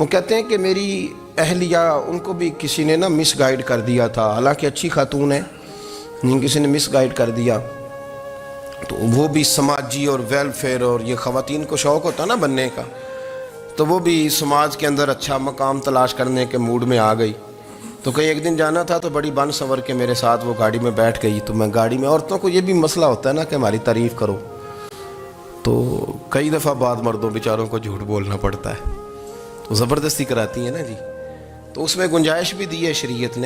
وہ کہتے ہیں کہ میری اہلیہ ان کو بھی کسی نے مس گائیڈ کر دیا تھا، حالانکہ اچھی خاتون ہے لیکن کسی نے مس گائیڈ کر دیا، تو وہ بھی سماجی اور ویلفیئر اور یہ خواتین کو شوق ہوتا نا بننے کا، تو وہ بھی سماج کے اندر اچھا مقام تلاش کرنے کے موڈ میں آ گئی۔ تو کہیں ایک دن جانا تھا تو بڑی بن سنور کے میرے ساتھ وہ گاڑی میں بیٹھ گئی، تو میں گاڑی میں، عورتوں کو یہ بھی مسئلہ ہوتا ہے نا کہ ہماری تعریف کرو، تو کئی دفعہ بعض مردوں بیچاروں کو جھوٹ بولنا پڑتا ہے، تو زبردستی کراتی ہیں نا جی، تو اس میں گنجائش بھی دی ہے شریعت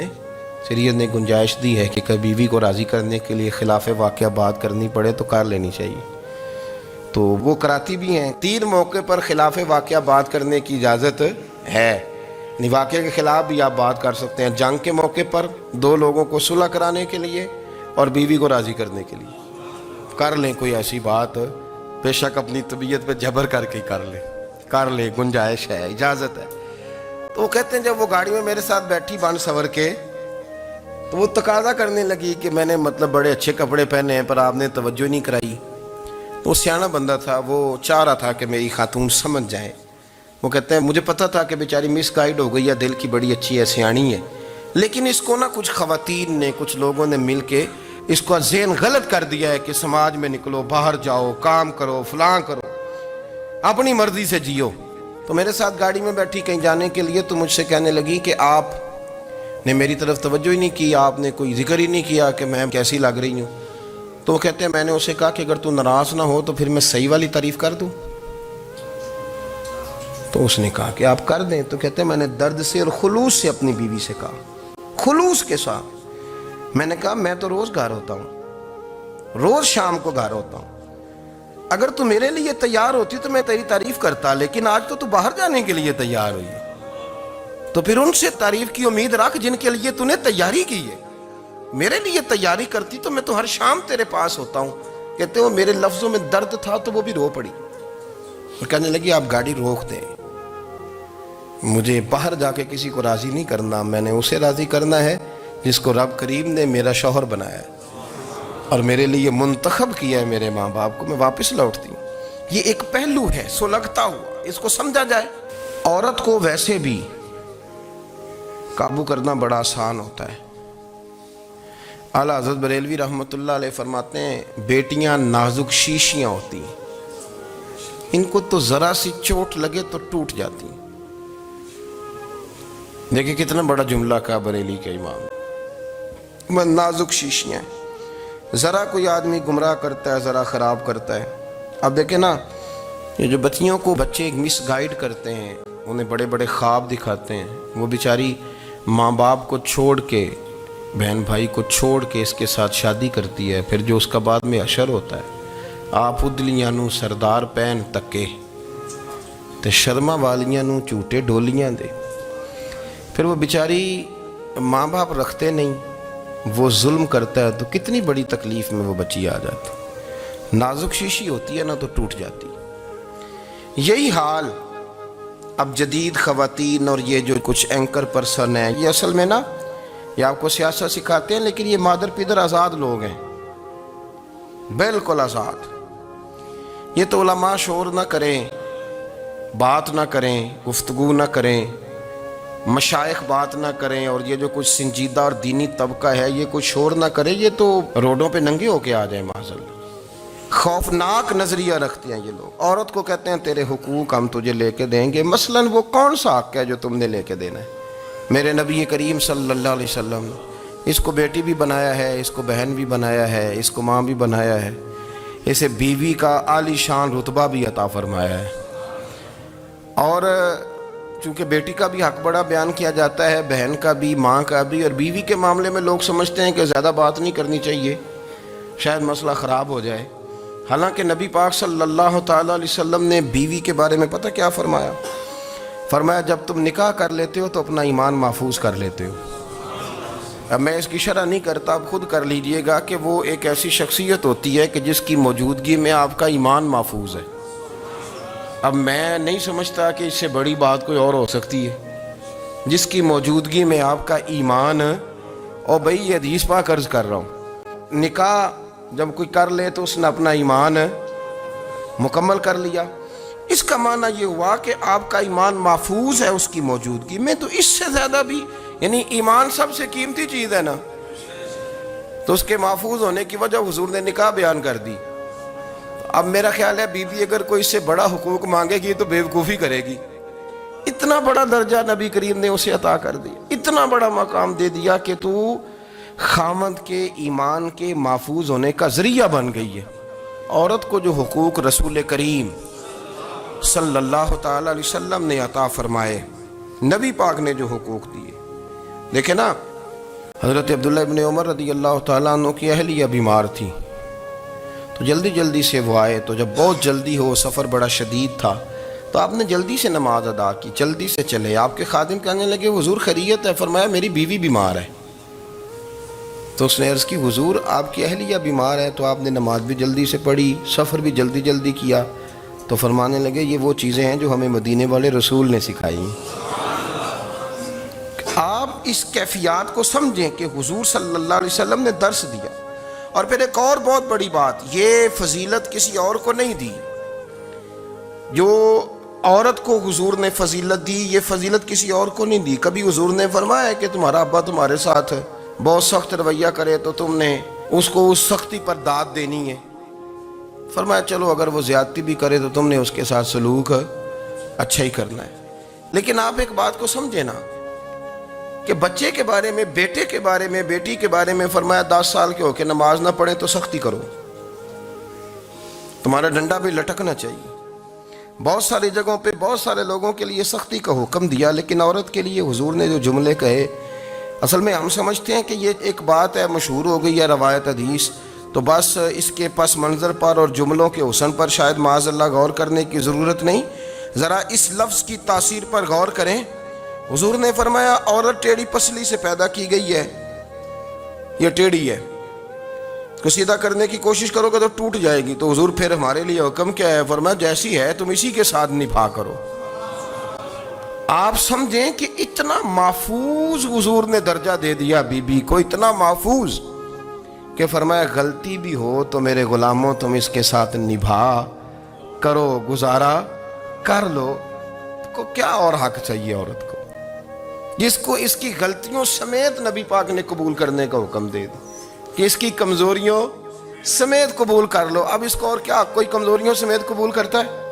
نے گنجائش دی ہے کہ کبھی بیوی کو راضی کرنے کے لیے خلاف واقعہ بات کرنی پڑے تو کر لینی چاہیے، تو وہ کراتی بھی ہیں۔ 3 موقع پر خلاف واقعہ بات کرنے کی اجازت ہے، واقعے کے خلاف بھی آپ بات کر سکتے ہیں، جنگ کے موقع پر 2 لوگوں کو صلح کرانے کے لیے اور بیوی کو راضی کرنے کے لیے کر لیں کوئی ایسی بات، بے شک اپنی طبیعت پہ جبر کر کے کر لیں، گنجائش ہے، اجازت ہے۔ تو وہ کہتے ہیں جب وہ گاڑی میں میرے ساتھ بیٹھی بن سنور کے، تو وہ تقاضا کرنے لگی کہ میں نے بڑے اچھے کپڑے پہنے ہیں پر آپ نے توجہ نہیں کرائی۔ تو وہ سیاںا بندہ تھا، وہ چاہ رہا تھا کہ میری خاتون سمجھ جائے۔ وہ کہتے ہیں مجھے پتا تھا کہ بیچاری مس گائیڈ ہو گئی ہے، دل کی بڑی اچھی ہے، سیاਣੀ ہے، لیکن اس کو کچھ خواتین نے، کچھ لوگوں نے مل کے اس کو ذہن غلط کر دیا ہے کہ سماج میں نکلو، باہر جاؤ، کام کرو، فلاں کرو، اپنی مرضی سے جیو۔ تو میرے ساتھ گاڑی میں بیٹھی کہیں جانے کے لیے، تو مجھ سے کہنے لگی کہ آپ نے میری طرف توجہ ہی نہیں کی، آپ نے کوئی ذکر ہی نہیں کیا کہ میں کیسی لگ رہی ہوں۔ تو وہ کہتے ہیں میں نے اسے کہا کہ اگر تو ناراض نہ ہو تو پھر میں صحیح والی تعریف کر دوں۔ تو اس نے کہا کہ آپ کر دیں۔ تو کہتے ہیں میں نے درد سے اور خلوص سے اپنی بیوی سے کہا، خلوص کے ساتھ میں نے کہا میں تو روز گھر ہوتا ہوں، روز شام کو گھر ہوتا ہوں، اگر تو میرے لیے تیار ہوتی تو میں تیری تعریف کرتا، لیکن آج تو باہر جانے کے لیے تیار ہوئی، تو پھر ان سے تعریف کی امید رکھ جن کے لیے تو نے تیاری کی ہے۔ میرے لیے تیاری کرتی تو میں تو ہر شام تیرے پاس ہوتا ہوں۔ کہتے ہیں وہ میرے لفظوں میں درد تھا تو وہ بھی رو پڑی اور کہنے لگی آپ گاڑی روک دیں، مجھے باہر جا کے کسی کو راضی نہیں کرنا، میں نے اسے راضی کرنا ہے جس کو رب کریم نے میرا شوہر بنایا ہے اور میرے لیے منتخب کیا ہے میرے ماں باپ کو، میں واپس لوٹتی ہوں۔ یہ ایک پہلو ہے سلگتا ہوا، اس کو سمجھا جائے۔ عورت کو ویسے بھی قابو کرنا بڑا آسان ہوتا ہے۔ اعلیٰ حضرت بریلوی رحمۃ اللہ علیہ فرماتے ہیں بیٹیاں نازک شیشیاں ہوتی ہیں، ان کو تو ذرا سی چوٹ لگے تو ٹوٹ جاتی ہیں۔ دیکھیں کتنا بڑا جملہ کہا بریلی کے امام، نازک شیشیاں، ذرا کوئی آدمی گمراہ کرتا ہے، ذرا خراب کرتا ہے۔ اب دیکھیں نا، یہ جو بچیوں کو بچے مس گائیڈ کرتے ہیں، انہیں بڑے بڑے خواب دکھاتے ہیں، وہ بیچاری ماں باپ کو چھوڑ کے، بہن بھائی کو چھوڑ کے اس کے ساتھ شادی کرتی ہے، پھر جو اس کا بعد میں حشر ہوتا ہے، آپ ادلیاں نو سردار پہن تکے تے شرما والیاں نو چوٹے ڈولیاں دے۔ پھر وہ بیچاری ماں باپ رکھتے نہیں، وہ ظلم کرتا ہے، تو کتنی بڑی تکلیف میں وہ بچی آ جاتی، نازک شیشی ہوتی ہے نا تو ٹوٹ جاتی۔ یہی حال اب جدید خواتین اور یہ جو کچھ اینکر پرسن ہیں، یہ اصل میں نا یہ آپ کو سیاست سکھاتے ہیں، لیکن یہ مادر پیدر آزاد لوگ ہیں، بالکل آزاد۔ یہ تو علماء شور نہ کریں، بات نہ کریں، گفتگو نہ کریں، مشائخ بات نہ کریں، اور یہ جو کچھ سنجیدہ اور دینی طبقہ ہے یہ کچھ شور نہ کرے، یہ تو روڈوں پہ ننگے ہو کے آ جائیں معاذاللہ۔ خوفناک نظریہ رکھتے ہیں یہ لوگ، عورت کو کہتے ہیں تیرے حقوق ہم تجھے لے کے دیں گے۔ مثلاً وہ کون سا حق ہے جو تم نے لے کے دینا ہے؟ میرے نبی کریم صلی اللہ علیہ وسلم اس کو بیٹی بھی بنایا ہے، اس کو بہن بھی بنایا ہے، اس کو ماں بھی بنایا ہے، اسے بیوی کا عالی شان رتبہ بھی عطا فرمایا ہے۔ اور چونکہ بیٹی کا بھی حق بڑا بیان کیا جاتا ہے، بہن کا بھی، ماں کا بھی، اور بیوی کے معاملے میں لوگ سمجھتے ہیں کہ زیادہ بات نہیں کرنی چاہیے، شاید مسئلہ خراب ہو جائے۔ حالانکہ نبی پاک صلی اللہ تعالیٰ علیہ وسلم نے بیوی کے بارے میں پتہ کیا فرمایا؟ فرمایا جب تم نکاح کر لیتے ہو تو اپنا ایمان محفوظ کر لیتے ہو۔ اب میں اس کی شرح نہیں کرتا، اب خود کر لیجئے گا کہ وہ ایک ایسی شخصیت ہوتی ہے کہ جس کی موجودگی میں آپ کا ایمان محفوظ ہے۔ اب میں نہیں سمجھتا کہ اس سے بڑی بات کوئی اور ہو سکتی ہے، جس کی موجودگی میں آپ کا ایمان، اور بھئی یہ حدیث پاک عرض کر رہا ہوں، نکاح جب کوئی کر لے تو اس نے اپنا ایمان مکمل کر لیا۔ اس کا معنی یہ ہوا کہ آپ کا ایمان محفوظ ہے اس کی موجودگی میں، تو اس سے زیادہ بھی، یعنی ایمان سب سے قیمتی چیز ہے نا، تو اس کے محفوظ ہونے کی وجہ حضور نے نکاح بیان کر دی۔ اب میرا خیال ہے بی بی اگر کوئی اس سے بڑا حقوق مانگے گی تو بیوقوفی کرے گی۔ اتنا بڑا درجہ نبی کریم نے اسے عطا کر دیا، اتنا بڑا مقام دے دیا کہ تو خامد کے ایمان کے محفوظ ہونے کا ذریعہ بن گئی ہے۔ عورت کو جو حقوق رسول کریم صلی اللہ تعالی علیہ وسلم نے عطا فرمائے، نبی پاک نے جو حقوق دیے، دیکھیں نا، حضرت عبداللہ ابن عمر رضی اللہ تعالیٰ عنہ کی اہلیہ بیمار تھی، تو جلدی جلدی سے وہ آئے، تو جب بہت جلدی ہو، سفر بڑا شدید تھا، تو آپ نے جلدی سے نماز ادا کی، جلدی سے چلے۔ آپ کے خادم کہنے لگے حضور خیریت ہے؟ فرمایا میری بیوی بیمار ہے۔ تو اس نے عرض کی حضور آپ کی اہلیہ بیمار ہے، تو آپ نے نماز بھی جلدی سے پڑھی، سفر بھی جلدی جلدی کیا۔ تو فرمانے لگے یہ وہ چیزیں ہیں جو ہمیں مدینے والے رسول نے سکھائی۔ آپ اس کیفیات کو سمجھیں کہ حضور صلی اللہ علیہ وسلم نے درس دیا۔ اور پھر ایک اور بہت بڑی بات، یہ فضیلت کسی اور کو نہیں دی، جو عورت کو حضور نے فضیلت دی، یہ فضیلت کسی اور کو نہیں دی۔ کبھی حضور نے فرمایا کہ تمہارا ابا تمہارے ساتھ بہت سخت رویہ کرے تو تم نے اس کو اس سختی پر داد دینی ہے۔ فرمایا چلو اگر وہ زیادتی بھی کرے تو تم نے اس کے ساتھ سلوک اچھا ہی کرنا ہے۔ لیکن آپ ایک بات کو سمجھے نا کہ بچے کے بارے میں، بیٹے کے بارے میں، بیٹی کے بارے میں فرمایا 10 سال کے ہو کے نماز نہ پڑھیں تو سختی کرو، تمہارا ڈنڈا بھی لٹکنا چاہیے۔ بہت ساری جگہوں پہ بہت سارے لوگوں کے لیے سختی کا حکم دیا، لیکن عورت کے لیے حضور نے جو جملے کہے، اصل میں ہم سمجھتے ہیں کہ یہ ایک بات ہے، مشہور ہو گئی ہے روایت حدیث، تو بس اس کے پس منظر پر اور جملوں کے حسن پر شاید معاذ اللہ غور کرنے کی ضرورت نہیں، ذرا اس لفظ کی تاثیر پر غور کریں۔ حضور نے فرمایا عورت ٹیڑھی پسلی سے پیدا کی گئی ہے، یہ ٹیڑھی ہے، کو سیدھا کرنے کی کوشش کرو گے تو ٹوٹ جائے گی۔ تو حضور پھر ہمارے لیے حکم کیا ہے؟ فرمایا جیسی ہے تم اسی کے ساتھ نبھا کرو۔ آپ سمجھیں کہ اتنا محفوظ حضور نے درجہ دے دیا بی بی کو، اتنا محفوظ کہ فرمایا غلطی بھی ہو تو میرے غلاموں تم اس کے ساتھ نبھا کرو، گزارا کر لو۔ کو کیا اور حق چاہیے عورت کو، جس کو اس کی غلطیوں سمیت نبی پاک نے قبول کرنے کا حکم دے دی کہ اس کی کمزوریوں سمیت قبول کر لو۔ اب اس کو اور کیا کوئی کمزوریوں سمیت قبول کرتا ہے؟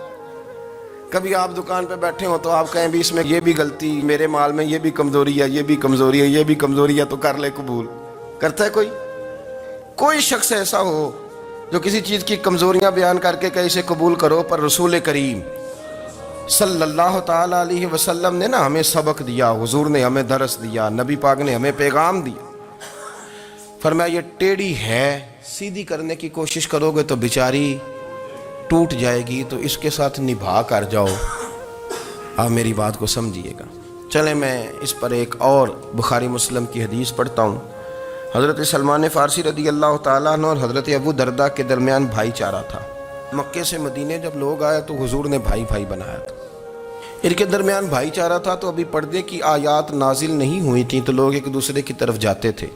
کبھی آپ دکان پہ بیٹھے ہو تو آپ کہیں بھی اس میں یہ بھی غلطی، میرے مال میں یہ بھی کمزوری ہے، یہ بھی کمزوری ہے، یہ بھی کمزوری ہے، تو کر لے قبول؟ کرتا ہے کوئی؟ کوئی شخص ایسا ہو جو کسی چیز کی کمزوریاں بیان کر کے کہ اسے قبول کرو؟ پر رسول کریم صلی اللہ تعالی علیہ وسلم نے نا ہمیں سبق دیا، حضور نے ہمیں درس دیا، نبی پاک نے ہمیں پیغام دیا۔ فرمایا یہ ٹیڑھی ہے، سیدھی کرنے کی کوشش کرو گے تو بیچاری ٹوٹ جائے گی، تو اس کے ساتھ نبھا کر جاؤ۔ آپ میری بات کو سمجھیے گا۔ چلیں میں اس پر ایک اور بخاری مسلم کی حدیث پڑھتا ہوں۔ حضرت سلمان فارسی رضی اللہ تعالیٰ عنہ اور حضرت ابو درداء کے درمیان بھائی چارہ تھا۔ مکے سے مدینے جب لوگ آئے تو حضور نے بھائی بھائی بنایا تھا، ان کے درمیان بھائی چارہ تھا، تو ابھی پردے کی آیات نازل نہیں ہوئی تھیں، تو لوگ ایک دوسرے کی طرف جاتے تھے۔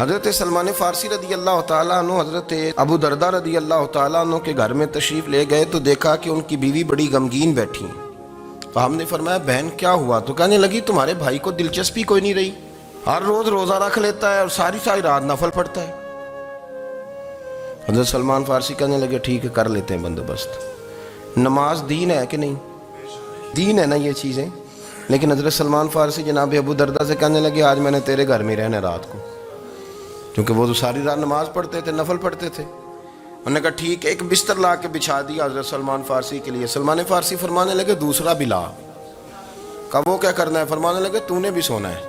حضرت سلمان فارسی رضی اللہ تعالیٰ عنہ حضرت ابو درداء رضی اللہ تعالیٰ عنہ کے گھر میں تشریف لے گئے تو دیکھا کہ ان کی بیوی بڑی غمگین بیٹھی ہیں۔ تو ہم نے فرمایا بہن کیا ہوا؟ تو کہنے لگی تمہارے بھائی کو دلچسپی کوئی نہیں رہی، ہر روز روزہ رکھ لیتا ہے اور ساری رات نفل پڑھتا ہے۔ حضرت سلمان فارسی کہنے لگے ٹھیک ہے کر لیتے ہیں بندوبست۔ نماز دین ہے کہ نہیں؟ دین ہے نا یہ چیزیں۔ لیکن حضرت سلمان فارسی جناب ابو درداء سے کہنے لگے آج میں نے تیرے گھر میں رہنا رات کو، کیونکہ وہ تو ساری رات نماز پڑھتے تھے، نفل پڑھتے تھے۔ انہوں نے کہا ٹھیک ہے، ایک بستر لا کے بچھا دیا حضرت سلمان فارسی کے لیے۔ سلمان فارسی فرمانے لگے دوسرا بھی لا۔ کہا وہ کیا کرنا ہے؟ فرمانے لگے تو نے بھی سونا ہے،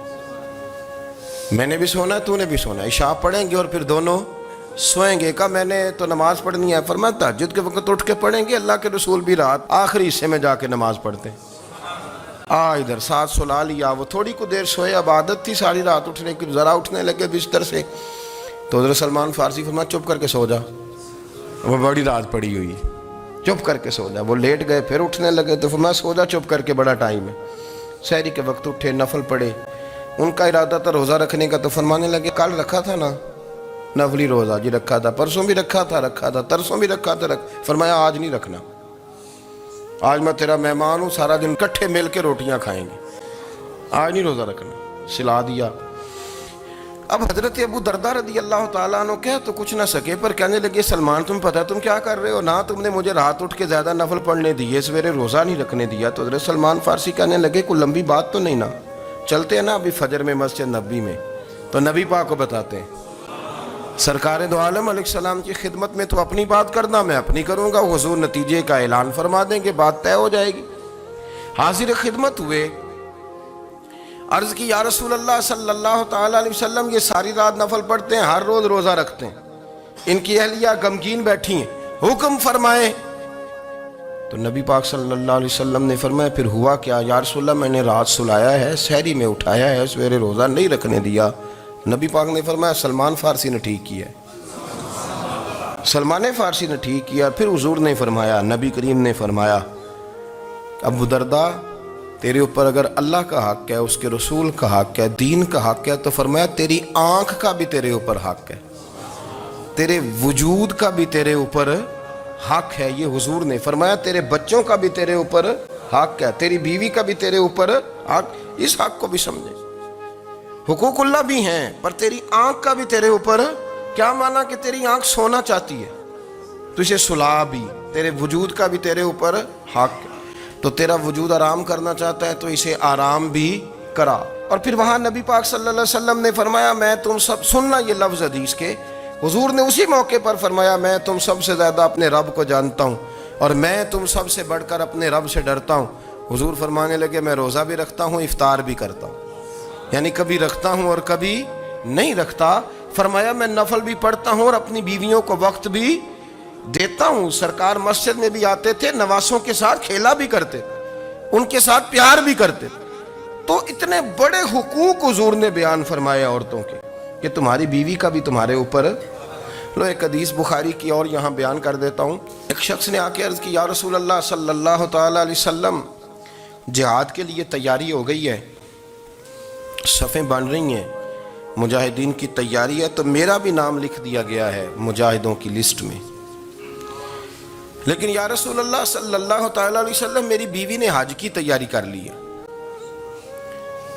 میں نے بھی سونا ہے، تو نے بھی سونا ہے، عشاء پڑھیں گے اور پھر دونوں سوئیں گے۔ کہا میں نے تو نماز پڑھنی ہے۔ فرمایا تہجد کے وقت اٹھ کے پڑھیں گے، اللہ کے رسول بھی رات آخری حصے میں جا کے نماز پڑھتے ہیں۔ ادھر ساتھ سلا لیا، وہ تھوڑی کو دیر سوئے، اب عادت تھی ساری رات اٹھنے کی، ذرا اٹھنے لگے بستر سے تو حضرت سلمان فارسی فرمایا چپ کر کے سو جا، وہ بڑی رات پڑی ہوئی، چپ کر کے سو جا۔ وہ لیٹ گئے، پھر اٹھنے لگے تو فرمایا سو جا چپ کر کے، بڑا ٹائم ہے۔ سحری کے وقت اٹھے، نفل پڑھے، ان کا ارادہ تھا روزہ رکھنے کا، تو فرمانے لگے کل رکھا تھا نا نفلی روزہ؟ جی رکھا تھا۔ پرسوں بھی رکھا تھا، ترسوں بھی رکھا تھا، فرمایا آج نہیں رکھنا۔ آج میں تیرا مہمان ہوں, سارا دن کٹھے مل کے روٹیاں کھائیں گے, آج نہیں روزہ رکھنا, سلا دیا. اب حضرت ابو درداء رضی اللہ تعالیٰ عنہ کہہ تو کچھ نہ سکے, پر کہنے لگے سلمان تم پتہ تم کیا کر رہے ہو, نہ تم نے مجھے رات اٹھ کے زیادہ نفل پڑھنے دیے, سویرے روزہ نہیں رکھنے دیا. تو حضرت سلمان فارسی کہنے لگے کوئی لمبی بات تو نہیں نا, چلتے ہیں نا ابھی فجر میں مسجد نبی میں, تو نبی پاک کو بتاتے ہیں. سرکار دو عالم علیہ السلام کی خدمت میں تو اپنی بات کرنا, میں اپنی کروں گا, حضور نتیجے کا اعلان فرما دیں گے, بات طے ہو جائے گی. حاضر خدمت ہوئے, عرض کی یا رسول اللہ صلی اللہ تعالیٰ علیہ وسلم یہ ساری رات نفل پڑھتے ہیں, ہر روز روزہ رکھتے ہیں, ان کی اہلیہ غمگین بیٹھی ہیں, حکم فرمائیں. تو نبی پاک صلی اللہ علیہ وسلم نے فرمایا پھر ہوا کیا؟ یا رسول اللہ میں نے رات سلایا ہے, سحری میں اٹھایا ہے, سویرے روزہ نہیں رکھنے دیا. نبی پاک نے فرمایا سلمان فارسی نے ٹھیک کیا, سلمان فارسی نے ٹھیک کیا. پھر حضور نے فرمایا, نبی کریم نے فرمایا ابو درداء تیرے اوپر اگر اللہ کا حق ہے, اس کے رسول کا حق ہے, دین کا حق ہے, تو فرمایا تیری آنکھ کا بھی تیرے اوپر حق ہے, تیرے وجود کا بھی تیرے اوپر حق ہے. یہ حضور نے فرمایا تیرے بچوں کا بھی تیرے اوپر حق ہے, تیری بیوی کا بھی تیرے اوپر حق. اس حق کو بھی سمجھے, حقوق اللہ بھی ہیں, پر تیری آنکھ کا بھی تیرے اوپر. کیا مانا کہ تیری آنکھ سونا چاہتی ہے تو اسے سلا بھی, تیرے وجود کا بھی تیرے اوپر حق ہے. تو تیرا وجود آرام کرنا چاہتا ہے تو اسے آرام بھی کرا. اور پھر وہاں نبی پاک صلی اللہ علیہ وسلم نے فرمایا میں تم سب, سننا یہ لفظ حدیث کے, حضور نے اسی موقع پر فرمایا میں تم سب سے زیادہ اپنے رب کو جانتا ہوں اور میں تم سب سے بڑھ کر اپنے رب سے ڈرتا ہوں. حضور فرمانے لگے میں روزہ بھی رکھتا ہوں, افطار بھی کرتا ہوں, یعنی کبھی رکھتا ہوں اور کبھی نہیں رکھتا. فرمایا میں نفل بھی پڑھتا ہوں اور اپنی بیویوں کو وقت بھی دیتا ہوں. سرکار مسجد میں بھی آتے تھے, نواسوں کے ساتھ کھیلا بھی کرتے, ان کے ساتھ پیار بھی کرتے. تو اتنے بڑے حقوق حضور نے بیان فرمائے عورتوں کے کہ تمہاری بیوی کا بھی تمہارے اوپر. لو ایک حدیث بخاری کی اور یہاں بیان کر دیتا ہوں. ایک شخص نے آ کے عرض کی یا رسول اللہ صلی اللہ تعالیٰ علیہ وسلم جہاد کے لیے تیاری ہو گئی ہے, صفیں بن رہی ہیں, مجاہدین کی تیاری ہے, تو میرا بھی نام لکھ دیا گیا ہے مجاہدوں کی لسٹ میں, لیکن یا رسول اللہ صلی اللہ تعالیٰ علیہ وسلم میری بیوی نے حج کی تیاری کر لی ہے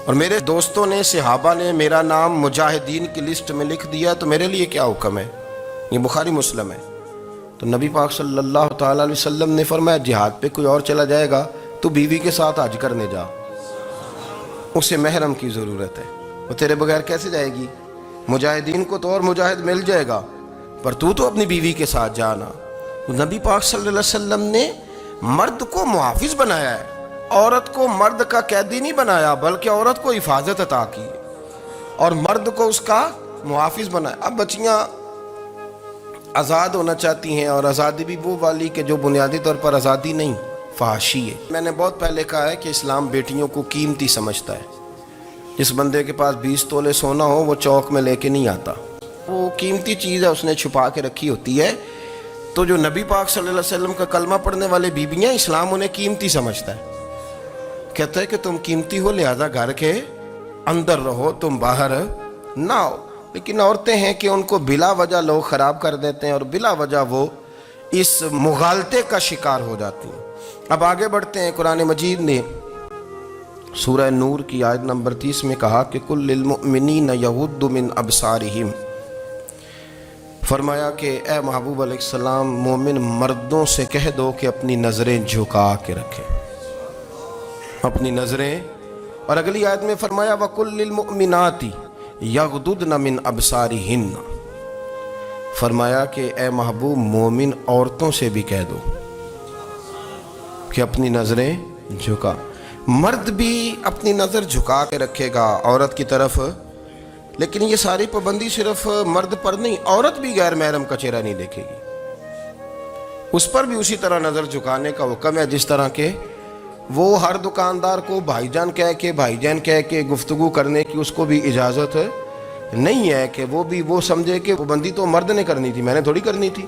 اور میرے دوستوں نے, صحابہ نے میرا نام مجاہدین کی لسٹ میں لکھ دیا, تو میرے لیے کیا حکم ہے؟ یہ بخاری مسلم ہے. تو نبی پاک صلی اللہ تعالیٰ علیہ وسلم نے فرمایا جہاد پہ کوئی اور چلا جائے گا تو بیوی کے ساتھ حج کرنے جا, اسے محرم کی ضرورت ہے, وہ تیرے بغیر کیسے جائے گی؟ مجاہدین کو تو اور مجاہد مل جائے گا, پر تو اپنی بیوی کے ساتھ جانا. نبی پاک صلی اللہ علیہ وسلم نے مرد کو محافظ بنایا ہے, عورت کو مرد کا قیدی نہیں بنایا, بلکہ عورت کو حفاظت عطا کی اور مرد کو اس کا محافظ بنایا. اب بچیاں آزاد ہونا چاہتی ہیں, اور آزادی بھی وہ والی کہ جو بنیادی طور پر آزادی نہیں, فحاشی ہے. میں نے بہت پہلے کہا ہے کہ اسلام بیٹیوں کو قیمتی سمجھتا ہے. جس بندے کے پاس 20 تولے سونا ہو وہ چوک میں لے کے نہیں آتا, وہ قیمتی چیز ہے, اس نے چھپا کے رکھی ہوتی ہے. تو جو نبی پاک صلی اللہ علیہ وسلم کا کلمہ پڑھنے والے بیویاں, اسلام انہیں قیمتی سمجھتا ہے, کہتا ہے کہ تم قیمتی ہو لہذا گھر کے اندر رہو, تم باہر نہ ہو. لیکن عورتیں ہیں کہ ان کو بلا وجہ لوگ خراب کر دیتے ہیں اور بلا وجہ وہ اس مغالطے کا شکار ہو جاتی ہیں. اب آگے بڑھتے ہیں. قرآن مجید نے سورہ نور کی آیت نمبر 30 میں کہا کہ کل للمؤمنین یغضوا من ابصارہم, فرمایا کہ اے محبوب علیہ السلام مومن مردوں سے کہہ دو کہ اپنی نظریں جھکا کے رکھیں, اپنی نظریں. اور اگلی آیت میں فرمایا وَقُلْ لِلْمُؤْمِنَاتِ یغضضن من ابصارہن, فرمایا کہ اے محبوب مومن عورتوں سے بھی کہہ دو کہ اپنی نظریں جھکا. مرد بھی اپنی نظر جھکا کے رکھے گا عورت کی طرف, لیکن یہ ساری پابندی صرف مرد پر نہیں, عورت بھی غیر محرم کا چہرہ نہیں دیکھے گی, اس پر بھی اسی طرح نظر جھکانے کا حکم ہے جس طرح کہ وہ ہر دکاندار کو بھائی جان کہہ کے گفتگو کرنے کی اس کو بھی اجازت نہیں ہے کہ وہ بھی وہ سمجھے کہ پابندی تو مرد نے کرنی تھی, میں نے تھوڑی کرنی تھی.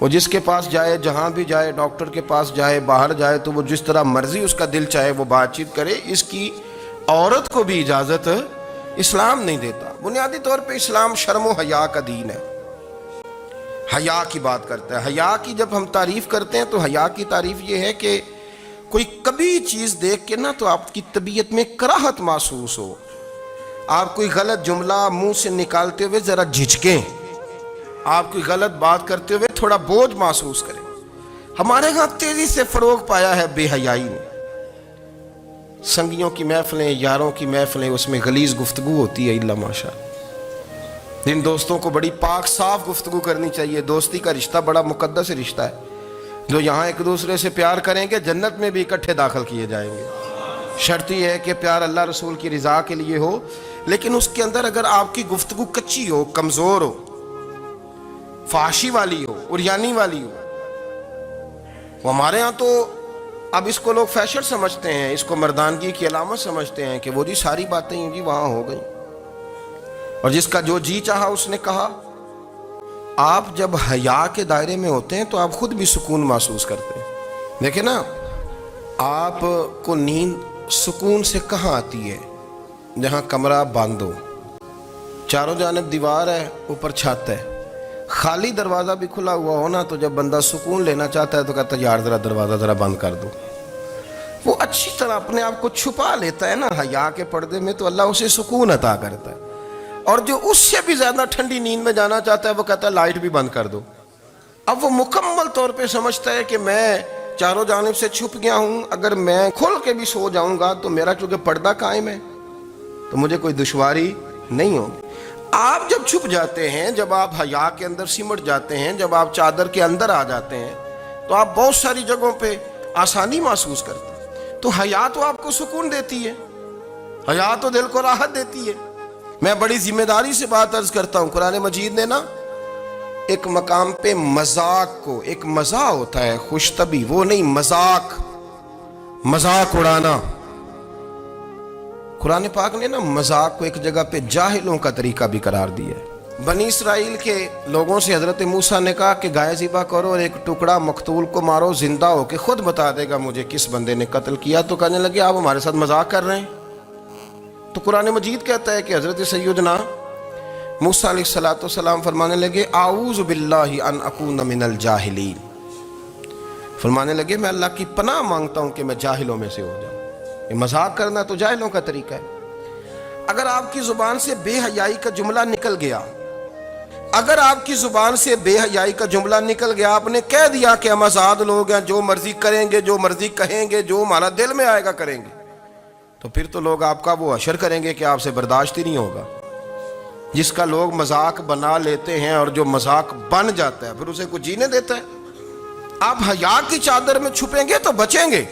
وہ جس کے پاس جائے, جہاں بھی جائے, ڈاکٹر کے پاس جائے, باہر جائے, تو وہ جس طرح مرضی اس کا دل چاہے وہ بات چیت کرے, اس کی عورت کو بھی اجازت اسلام نہیں دیتا. بنیادی طور پہ اسلام شرم و حیا کا دین ہے, حیا کی بات کرتا ہے۔ حیا کی جب ہم تعریف کرتے ہیں تو حیا کی تعریف یہ ہے کہ کوئی کبھی چیز دیکھ کے نا تو آپ کی طبیعت میں کراہت محسوس ہو، آپ کوئی غلط جملہ منہ سے نکالتے ہوئے ذرا جھجکیں، آپ کوئی غلط بات کرتے ہوئے تھوڑا بوجھ محسوس کریں۔ ہمارے ہاں تیزی سے فروغ پایا ہے بے حیائی نے۔ سنگیوں کی محفلیں، یاروں کی محفلیں، اس میں غلیظ گفتگو ہوتی ہے الا ماشاء اللہ۔ جن دوستوں کو بڑی پاک صاف گفتگو کرنی چاہیے، دوستی کا رشتہ بڑا مقدس رشتہ ہے، جو یہاں ایک دوسرے سے پیار کریں گے جنت میں بھی اکٹھے داخل کیے جائیں گے۔ شرط یہ ہے کہ پیار اللہ رسول کی رضا کے لیے ہو، لیکن اس کے اندر اگر آپ کی گفتگو کچی ہو، کمزور ہو، فحاشی والی ہو، عریانی والی ہو، وہ ہمارے ہاں تو اب اس کو لوگ فیشن سمجھتے ہیں، اس کو مردانگی کی علامت سمجھتے ہیں کہ وہ جی ساری باتیں جی وہاں ہو گئیں اور جس کا جو جی چاہا اس نے کہا۔ آپ جب حیا کے دائرے میں ہوتے ہیں تو آپ خود بھی سکون محسوس کرتے ہیں۔ دیکھیں نا، آپ کو نیند سکون سے کہاں آتی ہے؟ جہاں کمرہ بند ہو، چاروں جانب دیوار ہے، اوپر چھت ہے، خالی دروازہ بھی کھلا ہوا ہو نا تو جب بندہ سکون لینا چاہتا ہے تو کہتا ہے یار ذرا دروازہ ذرا بند کر دو۔ وہ اچھی طرح اپنے آپ کو چھپا لیتا ہے نا حیا کے پردے میں، تو اللہ اسے سکون عطا کرتا ہے۔ اور جو اس سے بھی زیادہ ٹھنڈی نیند میں جانا چاہتا ہے وہ کہتا ہے لائٹ بھی بند کر دو۔ اب وہ مکمل طور پہ سمجھتا ہے کہ میں چاروں جانب سے چھپ گیا ہوں، اگر میں کھل کے بھی سو جاؤں گا تو میرا چونکہ پردہ قائم ہے تو مجھے کوئی دشواری نہیں ہوگی۔ آپ جب چھپ جاتے ہیں، جب آپ حیا کے اندر سمٹ جاتے ہیں، جب آپ چادر کے اندر آ جاتے ہیں تو آپ بہت ساری جگہوں پہ آسانی محسوس کرتے ہیں۔ تو حیا تو آپ کو سکون دیتی ہے، حیا تو دل کو راحت دیتی ہے۔ میں بڑی ذمہ داری سے بات عرض کرتا ہوں، قرآن مجید نے نا ایک مقام پہ مذاق کو، ایک مزاح ہوتا ہے خوش طبی، وہ نہیں، مذاق اڑانا۔ قرآن پاک نے نا مذاق کو ایک جگہ پہ جاہلوں کا طریقہ بھی قرار دیا ہے۔ بنی اسرائیل کے لوگوں سے حضرت موسیٰ نے کہا کہ گائے ذبح کرو اور ایک ٹکڑا مقتول کو مارو، زندہ ہو کے خود بتا دے گا مجھے کس بندے نے قتل کیا۔ تو کہنے لگے آپ ہمارے ساتھ مذاق کر رہے ہیں۔ تو قرآن مجید کہتا ہے کہ حضرت سیدنا موسیٰ علیہ السلام فرمانے لگے اعوذ باللہ ان اکون من الجاہلین، فرمانے لگے میں اللہ کی پناہ مانگتا ہوں کہ میں جاہلوں میں سے ہو جاؤں۔ یہ مذاق کرنا تو جاہلوں کا طریقہ ہے۔ اگر آپ کی زبان سے بے حیائی کا جملہ نکل گیا، اگر آپ کی زبان سے بے حیائی کا جملہ نکل گیا، آپ نے کہہ دیا کہ ہم آزاد لوگ ہیں، جو مرضی کریں گے، جو مرضی کہیں گے، جو ہمارا دل میں آئے گا کریں گے، تو پھر تو لوگ آپ کا وہ حشر کریں گے کہ آپ سے برداشت ہی نہیں ہوگا۔ جس کا لوگ مذاق بنا لیتے ہیں اور جو مذاق بن جاتا ہے پھر اسے کچھ جینے دیتا ہے۔ آپ حیا کی چادر میں چھپیں گے تو بچیں گے۔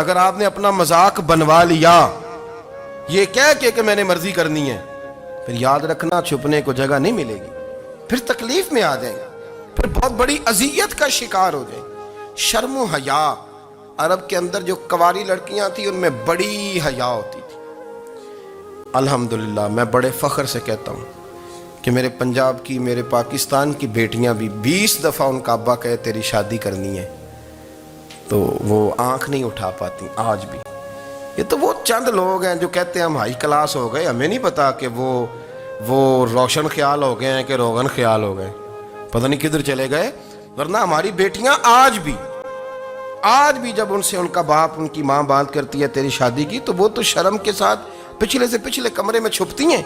اگر آپ نے اپنا مذاق بنوا لیا یہ کہہ کے کہ میں نے مرضی کرنی ہے، پھر یاد رکھنا چھپنے کو جگہ نہیں ملے گی، پھر تکلیف میں آ جائیں گے، پھر بہت بڑی اذیت کا شکار ہو جائیں۔ شرم و حیا، عرب کے اندر جو کنواری لڑکیاں تھیں ان میں بڑی حیا ہوتی تھی۔ الحمدللہ میں بڑے فخر سے کہتا ہوں کہ میرے پنجاب کی، میرے پاکستان کی بیٹیاں بھی 20 دفعہ ان کا ابا کہے تیری شادی کرنی ہے تو وہ آنکھ نہیں اٹھا پاتی آج بھی۔ یہ تو وہ چند لوگ ہیں جو کہتے ہیں ہم ہائی کلاس ہو گئے، ہمیں نہیں پتا کہ وہ روشن خیال ہو گئے ہیں کہ روغن خیال ہو گئے، پتہ نہیں کدھر چلے گئے۔ ورنہ ہماری بیٹیاں آج بھی جب ان سے ان کا باپ، ان کی ماں بات کرتی ہے تیری شادی کی، تو وہ تو شرم کے ساتھ پچھلے سے پچھلے کمرے میں چھپتی ہیں۔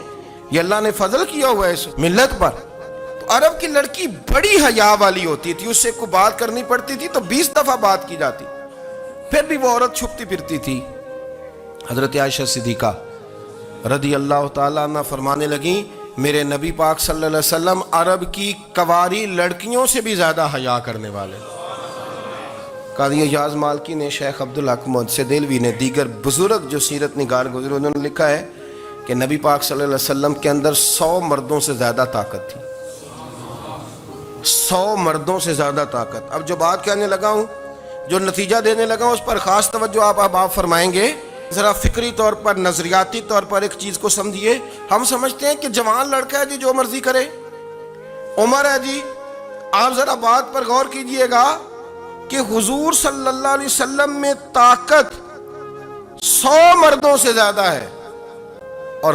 یہ اللہ نے فضل کیا ہوا ہے اس ملت پر۔ تو عرب کی لڑکی بڑی حیا والی ہوتی تھی، اس سے کوئی بات کرنی پڑتی تھی تو 20 دفعہ بات کی جاتی، پھر بھی وہ عورت چھپتی پھرتی تھی۔ حضرت عائشہ صدیقہ رضی اللہ تعالیٰ عنہ فرمانے لگیں میرے نبی پاک صلی اللہ علیہ وسلم عرب کی کنواری لڑکیوں سے بھی زیادہ حیا کرنے والے۔ قاضی اعجاز مالکی نے، شیخ عبدالحق محدث دہلوی نے، دیگر بزرگ جو سیرت نگار گزرے انہوں نے لکھا ہے کہ نبی پاک صلی اللہ علیہ وسلم کے اندر 100 مردوں سے زیادہ طاقت تھی، 100 مردوں سے زیادہ طاقت۔ اب جو بات کہنے لگا ہوں، جو نتیجہ دینے لگا ہوں، اس پر خاص توجہ آپ فرمائیں گے۔ ذرا فکری طور پر، نظریاتی طور پر ایک چیز کو سمجھیے۔ ہم سمجھتے ہیں کہ جوان لڑکا ہے جی جو مرضی کرے، عمر ہے جی۔ آپ ذرا بات پر غور کیجئے گا کہ حضور صلی اللہ علیہ وسلم میں طاقت 100 مردوں سے زیادہ ہے اور